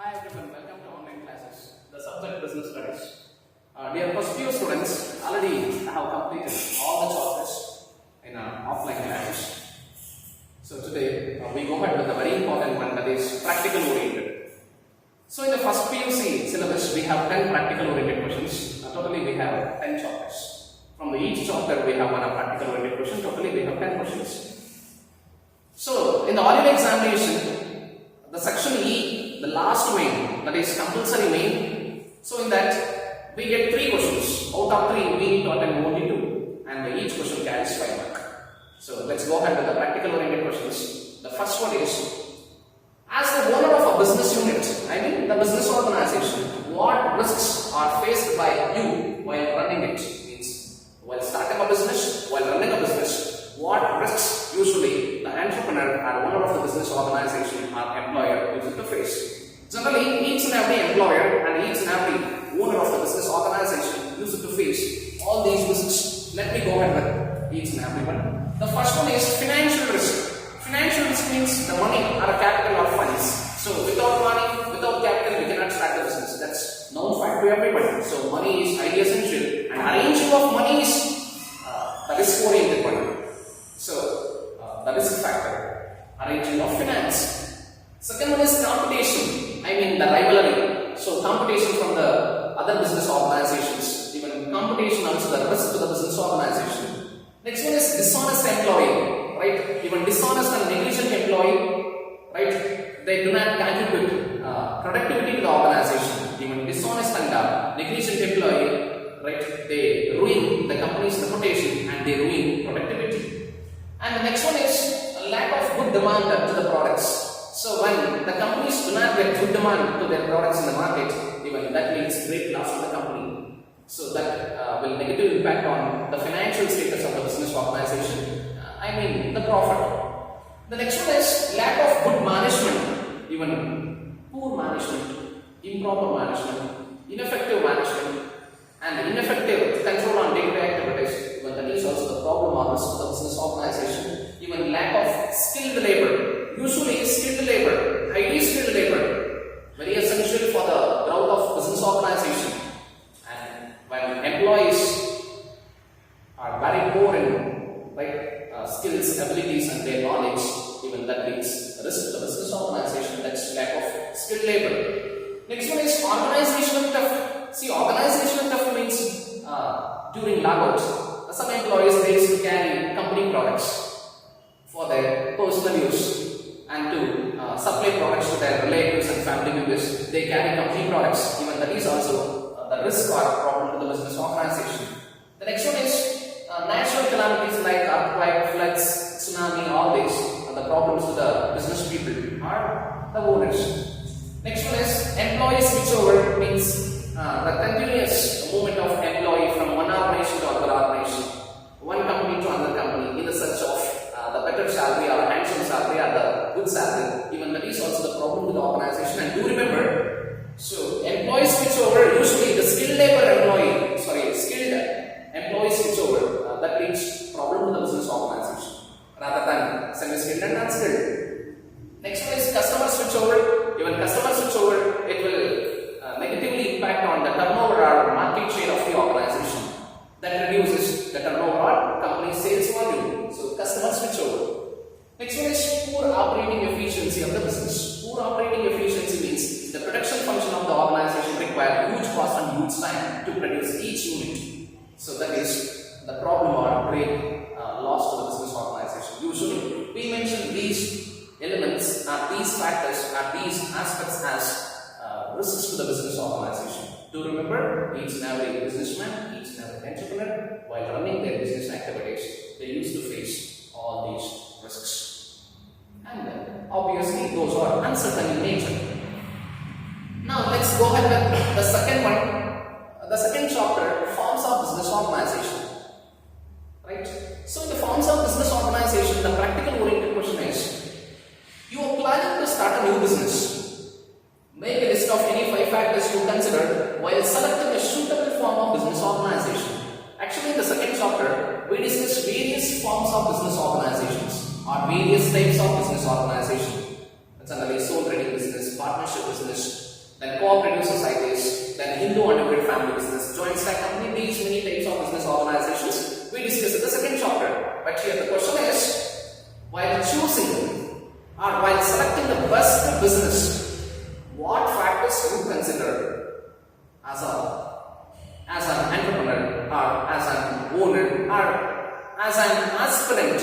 Hi everyone, welcome to online classes, the subject Business Studies. Dear first year students, already I have completed all the chapters in offline classes. So today we go ahead with a very important one, that is practical oriented. So in the first PUC syllabus we have 10 practical oriented questions. Totally we have 10 chapters. From each chapter we have one practical oriented question. Totally we have 10 questions. So in the oral examination, the section E, the last main, that is compulsory main. So in that we get 3 questions. Out of 3 we need to attend only 2, and each question carries 5 marks. So let's go ahead with the practical oriented questions. The first one is, as the owner of a business unit, I mean the business organization, what risks are faced by you while running it? Means while starting a business, while running a business, what risks usually the entrepreneur or owner of the business organization or employer uses to face? Generally, each and every employer and each and every owner of the business organization uses to face all these risks. Let me go ahead with each and every one. The first one is financial risk. Financial risk means the money or a capital or funds. So without money, without capital, we cannot start the business. That's known fact to everybody. So money is highly essential, and arranging of money is the risk-oriented one. So the risk factor, arranging of finance. Second one is competition. I mean the rivalry. So competition from the other business organizations. Even competition also the risk to the business organization. Next one is dishonest employee, right? Even dishonest and negligent employee, right? They do not contribute productivity to the organization. Even dishonest and negligent employee, right? They ruin the company's reputation and they ruin productivity. And the next one is a lack of good demand to the products. So when the companies do not get good demand to their products in the market, even that means great loss to the company. So that will negatively impact on the financial status of the business organization. I mean the profit. The next one is lack of good management, even poor management, improper management, ineffective management, and ineffective control on day-to-day activities. Even that is also the problem or risk of the business organization. Even lack of skilled labor. Usually skilled labor, highly skilled labor, very essential for the growth of business organization. And when employees are very poor in skills, abilities and their knowledge, even that leads risk to the business organization. That's lack of skilled labor. Next one is organizational theft. See, organizational theft means during logout, some employees they used to carry company products for their personal use and to supply products to their relatives and family members. They carry company products. Even that is also the risk or problem to the business organization. The next one is natural calamities like earthquake, floods, tsunami, all these are the problems to the business people or the owners. Next one is employee switchover, means the continuous movement of employee from one organization to another organization, one company to another company in the search of the better salary or handsome salary or the good salary. Even that is also the problem to the organization. And do remember, so employee switchover, usually the skilled employee switchover, that leads problem to the business organization rather than semi-skilled and non-skilled. Next one is customer switchover. Even customer switchover, it will negatively impact on the turnover or market share of the organization. That reduces the turnover or company sales volume. So customer switchover. Next one is poor operating efficiency of the business. Poor operating efficiency means the production function of the organization requires huge cost and huge time to produce each unit. So that is the problem or great loss to the business organization. Usually we mention these elements or these factors or these aspects as risks to the business organization. To remember, each and every businessman, each and every entrepreneur, while running their business activities, they used to face all these risks. And obviously those are uncertain in nature. Now let's go ahead with the second one. The second chapter, forms of business organization. Right? So in the forms of business organization, the practical oriented question is, you are planning to start a new business. Make a list of any 5 factors you consider while selecting a suitable form of business organization. Actually, in the second chapter, we discuss various forms of business organizations or various types of business organization. That's under sole trading business, partnership business, then cooperative societies, then Hindu unlimited family business, joint stock company, these many types of business organizations we discussed in the second chapter. But here the question is, while choosing or while selecting the best business, what factors you consider as an entrepreneur or as an owner or as an aspirant?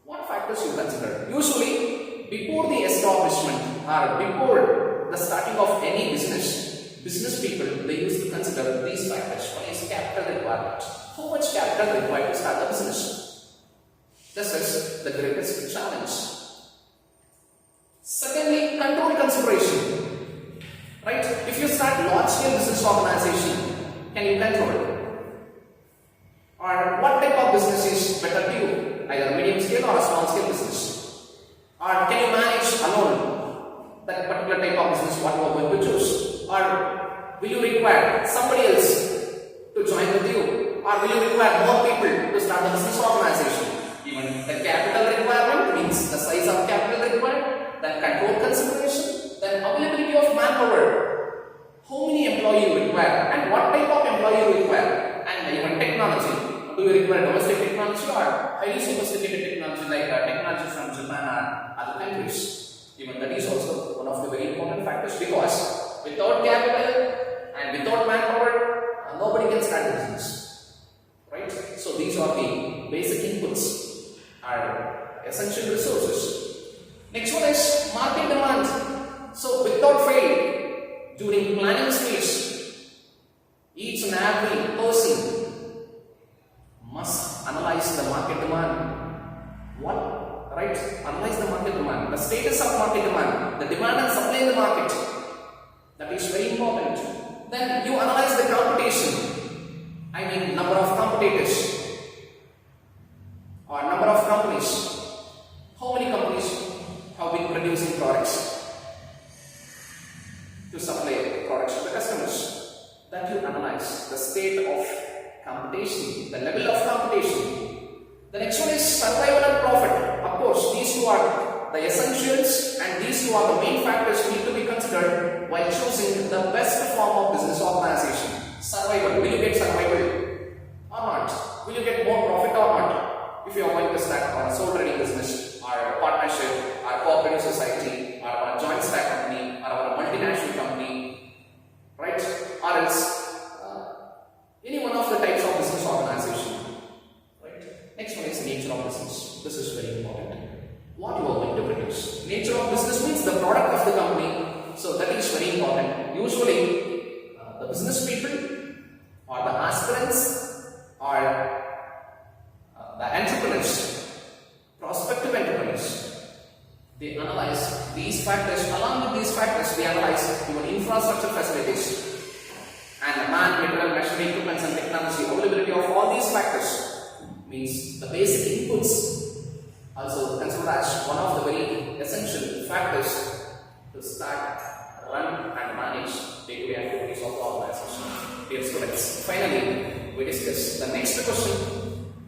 What factors you consider? Usually, before the establishment or before the starting of any business people, they used to consider these factors. One is capital requirement. How much capital required to start the business? This is the greatest challenge. Secondly, control consideration. Right? If you start large-scale business organization, can you control it? Or what type of business is better to you? Either medium scale or a small scale business? Or can you manage alone that particular type of business what you are going to choose? Or will you require somebody else to join with you? Or will you require more people to start the business organization? Even the capital requirement means the size of capital required, then control consideration, then availability of manpower. How many employees you require and what type of employee you require, and even technology. Do you require domestic technology or highly sophisticated technology like technology from Japan or other countries? Even that is also one of the very important factors, because without capital and without manpower, nobody can start a business. Right? So these are the basic inputs, are essential resources. Next one is market demand. So without fail, during planning stage, each and every person must analyze the market demand. What? Right? Analyze the market demand. The status of market demand. The demand and supply in the market. That is very important. Then you analyze the competition. I mean number of competitors. Or number of companies. How many companies have been producing products to supply products to the customers? That you analyze. The state of competition, the level of competition. The next one is survival and profit. Of course, these two are the essentials and these two are the main factors need to be considered while choosing the best form of business organization. Survival. Will you get survival or not? Will you get more profit or not? If you are going to start a sole trading business or a partnership or a cooperative society or a joint stock company or a multinational company, right? Or else any one of the types of business organization. Right? Next one is nature of business. This is very important. What you are going to produce. Nature of business means the product of the company. So that is very important. Usually, the business people or the aspirants or the entrepreneurs, prospective entrepreneurs, they analyze these factors. Along with these factors, they analyze even infrastructure facilities. And the man, material, machinery, equipment and technology, availability of all these factors means the basic inputs also considered as one of the very essential factors to start, run and manage day-to-day activities of the organization. Dear students, finally we discuss the next question,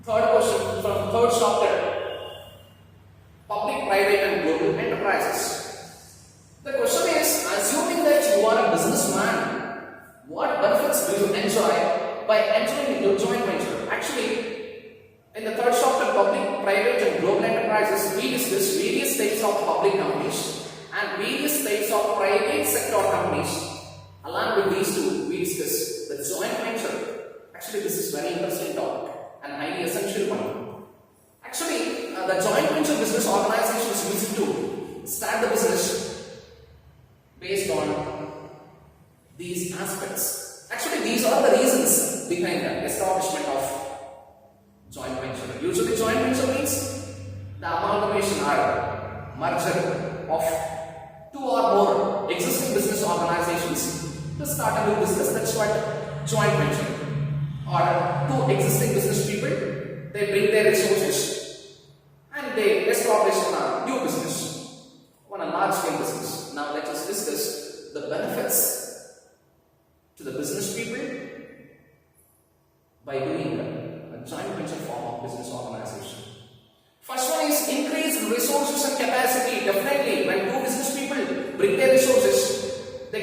third question from third chapter, public, private and global enterprises. The question is, assuming that you are a businessman, what benefits do you enjoy by entering into joint venture? Actually, in the third chapter, public, private and global enterprises, we discuss various types of public companies and various types of private sector companies. Along with these two, we discuss the joint venture. Actually, this is very interesting topic and highly essential one. Actually, the joint venture business organizations use it to start the business based on these aspects. Actually, these are the reasons behind the establishment of joint venture. Usually, joint venture means the amalgamation or merger of two or more existing business organizations to start a new business. That's what joint venture. Or two existing business people, they bring their resources and they establish a new business, on a large scale business. Now, let us discuss the benefits to the business people by doing a joint venture form of business organization. First one is increased resources and capacity. Definitely, when two business people bring their resources, they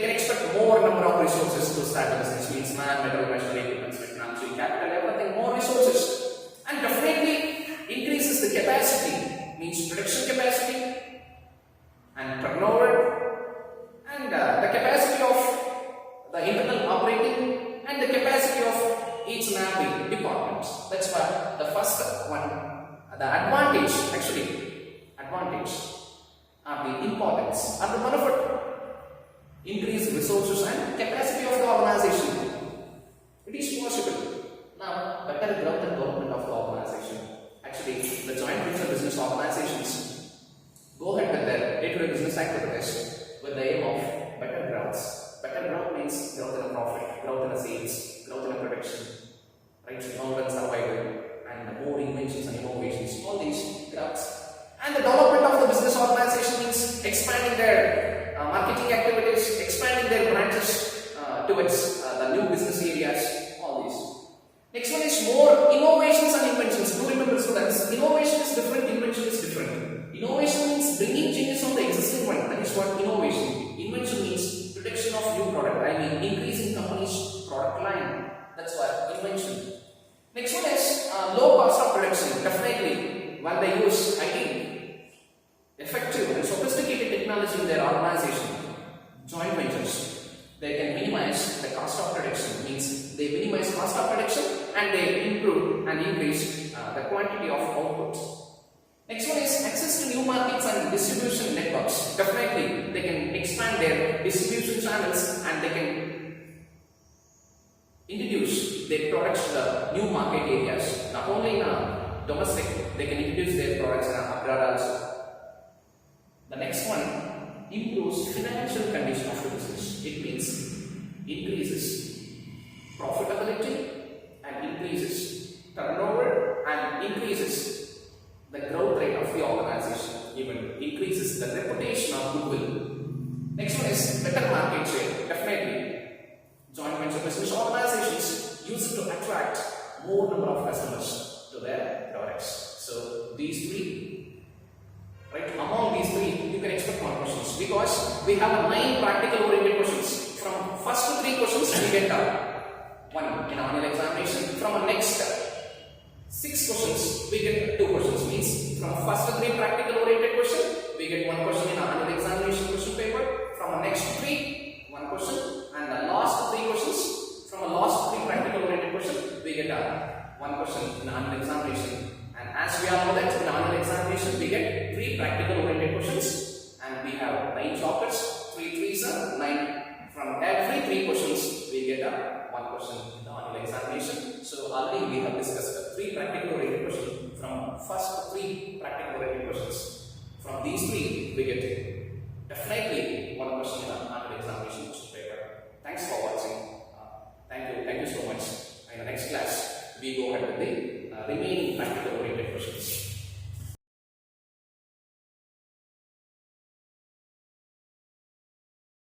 the advantage or the importance or the benefit, increase resources and capacity of the organization. It is possible. Now, better growth and development of the organization. Actually, the joint venture business organizations go ahead with their day-to-day business activities with the aim of better growth. Better growth means growth in a profit, growth in a sales, growth in a production, right? Long-run survival, and more inventions and innovations. All these growths. And the development of the business organization means expanding their marketing activities, expanding their branches towards the new business areas, all these. Next one is more innovations and inventions. Do remember, students, innovation is different, invention is different. Innovation means bringing changes on the existing one. That is what innovation. Invention means production of new product. I mean increasing company's product line. That's what invention. Next one is low cost of production. Definitely, when they use effective and sophisticated technology in their organization, joint ventures, they can minimize the cost of production. Means they minimize cost of production and they improve and increase the quantity of output. Next one is access to new markets and distribution networks. Definitely, they can expand their distribution channels and they can introduce their products to the new market areas. Not only in domestic, they can introduce their products in abroad also. The next one improves financial condition of the business. It means increases profitability and increases turnover and increases the growth rate of the organization. Even increases the reputation of goodwill. Next one is better market share. Definitely, joint venture business organizations use it to attract more number of customers to their products. So these three. Right, among these three, you can expect more questions because we have 9 practical oriented questions. From first 3 questions, we get 1 in annual examination. From the next 6 questions, we get 2 questions. Means from first 3 practical oriented questions, we get 1 question in annual examination question paper. From the next 3, 1 question, and the last 3 questions, from the last 3 practical oriented questions, we get 1 question in annual examination. And as we all know that in annual examination we get 3 practical oriented questions and we have 9 chapters, 3 3s are 9. From every 3 questions we get 1 question in the annual examination. So already we have discussed 3 practical oriented questions from first 3 practical oriented questions. From these 3 we get definitely 1 question in the annual examination question paper. Thanks for watching. Thank you so much. In the next class we go ahead with the remaining practical